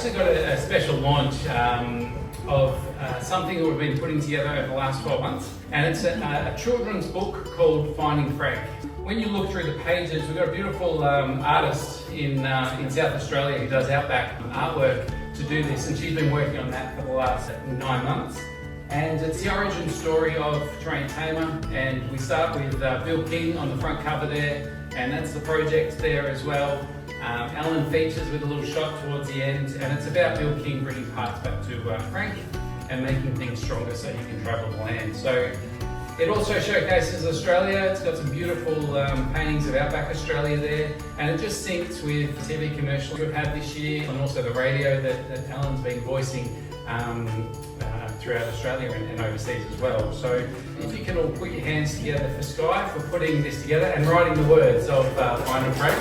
actually got a special launch of something that we've been putting together over the last 12 months, and it's a children's book called Finding Frank. When you look through the pages, we've got a beautiful artist in South Australia who does outback artwork to do this, and she's been working on that for the last 9 months. And it's the origin story of Tamer, and we start with Bill King on the front cover there, and that's the project there as well. Alan features with a little shot towards the end, and it's about Bill King bringing parts back to Frank and making things stronger so he can travel the land. So it also showcases Australia. It's got some beautiful paintings of outback Australia there, and it just syncs with TV commercials we've had this year, and also the radio that Alan's been voicing throughout Australia and overseas as well. So if you can all put your hands together for Sky for putting this together and writing the words of Finding Frank.